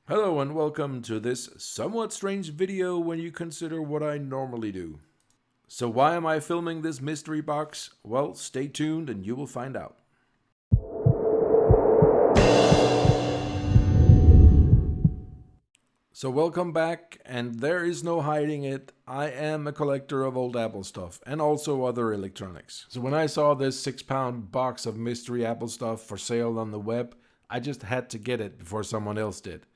Hello and welcome to this somewhat strange video when you consider what I normally do. So why am I filming this mystery box? Well, stay tuned and you will find out. So welcome back, and there is no hiding it. I am a collector of old Apple stuff and also other electronics. So when I saw this 6-pound box of mystery Apple stuff for sale on the web, I just had to get it before someone else did.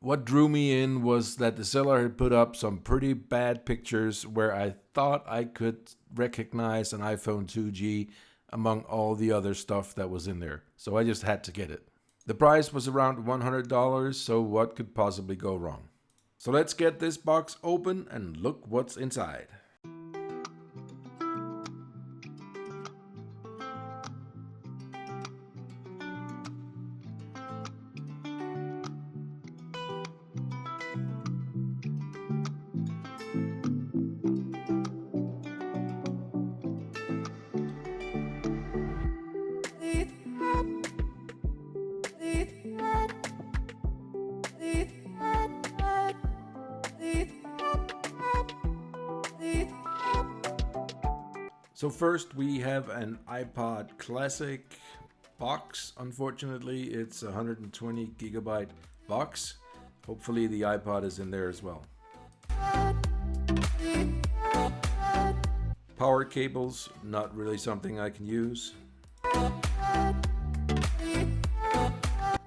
What drew me in was that the seller had put up some pretty bad pictures where I thought I could recognize an iPhone 2G among all the other stuff that was in there. So I just had to get it. The price was around $100, so what could possibly go wrong? So let's get this box open and look what's inside. So first we have an iPod Classic box. Unfortunately, it's a 120 gigabyte box. Hopefully the iPod is in there as well. Power cables, not really something I can use.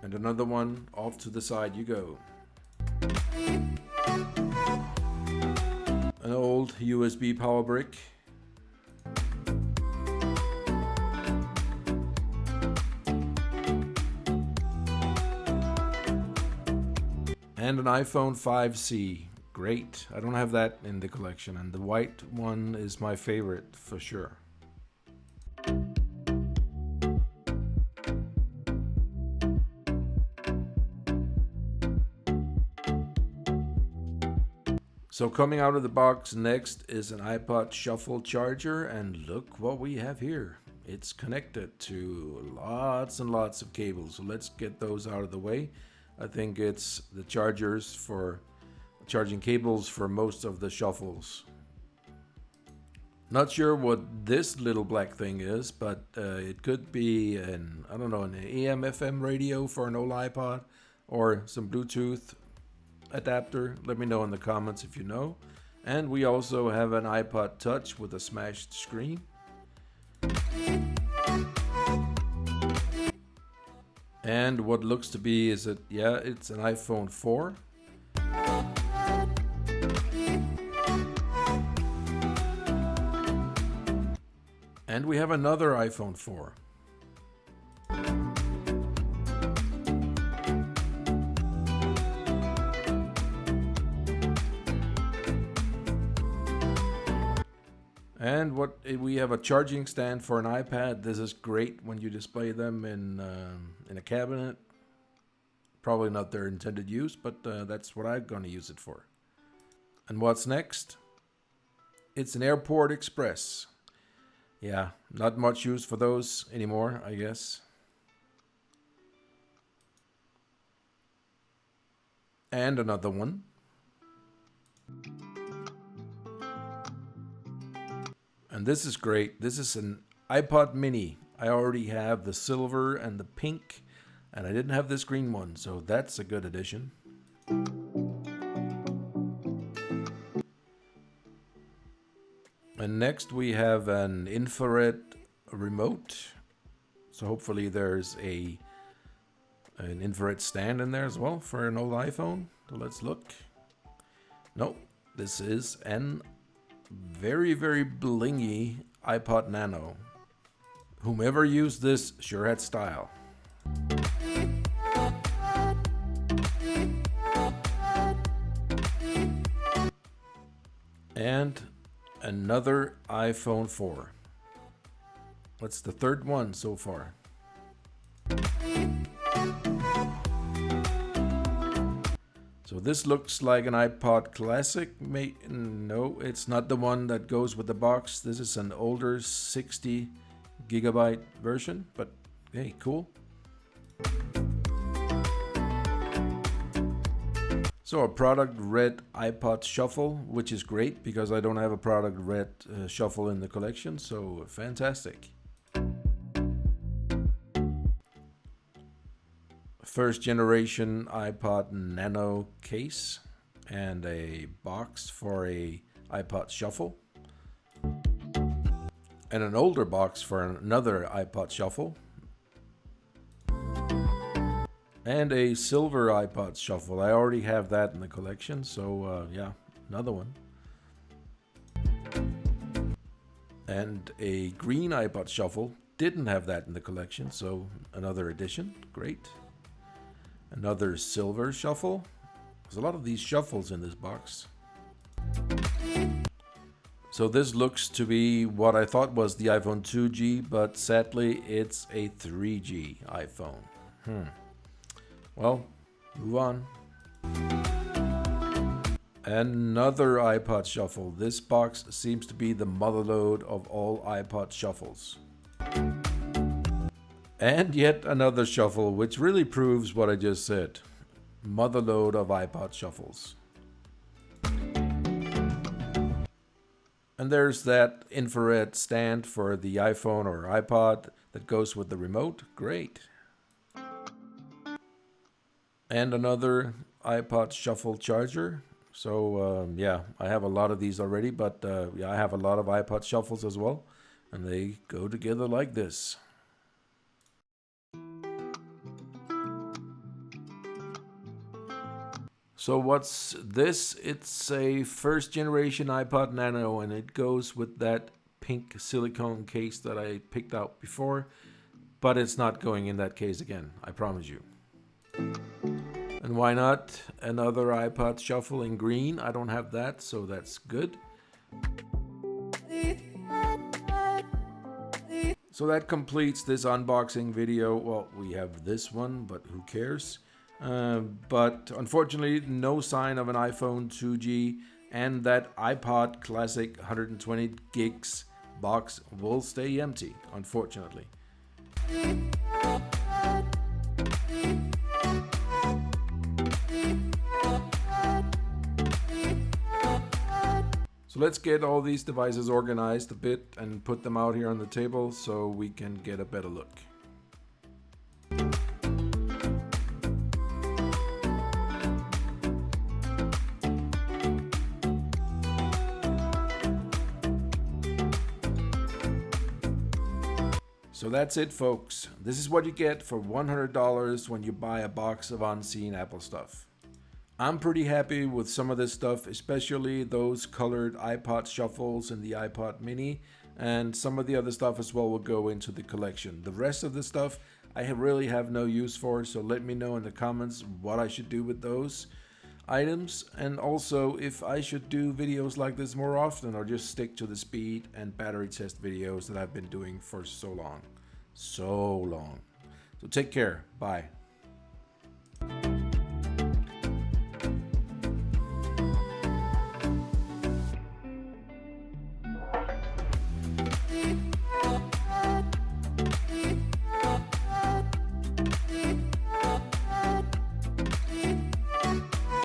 And another one, off to the side you go. An old USB power brick. And an iPhone 5C. Great. I don't have that in the collection, and the white one is my favorite for sure. So coming out of the box next is an iPod Shuffle charger, and look what we have here. It's connected to lots and lots of cables, so let's get those out of the way. I think it's the chargers for charging cables for most of the shuffles. Not sure what this little black thing is, but it could be an AM/FM radio for an old iPod or some Bluetooth adapter. Let me know in the comments if you know. And we also have an iPod Touch with a smashed screen. And what looks to be it's an iPhone 4. And we have another iPhone 4. And we have a charging stand for an iPad. This is great when you display them in a cabinet. Probably not their intended use, but that's what I'm going to use it for. And what's next? It's an Airport Express. Yeah, not much use for those anymore, I guess. And another one. And this is great. This is an iPod Mini. I already have the silver and the pink, and I didn't have this green one, so that's a good addition. And next we have an infrared remote. So hopefully there's an infrared stand in there as well for an old iPhone. So let's look. Nope, this is an very, very blingy iPod Nano. Whomever used this sure had style. And another iPhone 4. What's the third one so far? So this looks like an iPod Classic. No, it's not the one that goes with the box. This is an older 60 gigabyte version, but hey, cool. So a product red iPod Shuffle, which is great because I don't have a product red Shuffle in the collection, so fantastic. First generation iPod Nano case and a box for a iPod Shuffle. And an older box for another iPod Shuffle. And a silver iPod Shuffle. I already have that in the collection, so yeah, another one. And a green iPod Shuffle. Didn't have that in the collection, so another edition. Great. Another silver Shuffle. There's a lot of these shuffles in this box. So this looks to be what I thought was the iPhone 2G, but sadly it's a 3G iPhone. Well, move on. Another iPod Shuffle. This box seems to be the motherlode of all iPod Shuffles. And yet another Shuffle, which really proves what I just said. Motherlode of iPod Shuffles. And there's that infrared stand for the iPhone or iPod that goes with the remote. Great. And another iPod Shuffle charger. So yeah, I have a lot of these already, but yeah, I have a lot of iPod Shuffles as well. And they go together like this. So what's this? It's a first generation iPod Nano, and it goes with that pink silicone case that I picked out before, but it's not going in that case again, I promise you. And why not another iPod Shuffle in green? I don't have that, so that's good. So that completes this unboxing video. Well, we have this one, but who cares? But unfortunately, no sign of an iPhone 2G, and that iPod Classic 120 gigs box will stay empty, unfortunately. So let's get all these devices organized a bit and put them out here on the table so we can get a better look. So that's it, folks. This is what you get for $100 when you buy a box of unseen Apple stuff. I'm pretty happy with some of this stuff, especially those colored iPod Shuffles and the iPod Mini, and some of the other stuff as well will go into the collection. The rest of the stuff I really have no use for, so let me know in the comments what I should do with those items, and also if I should do videos like this more often or just stick to the speed and battery test videos that I've been doing for so long. So take care. Bye.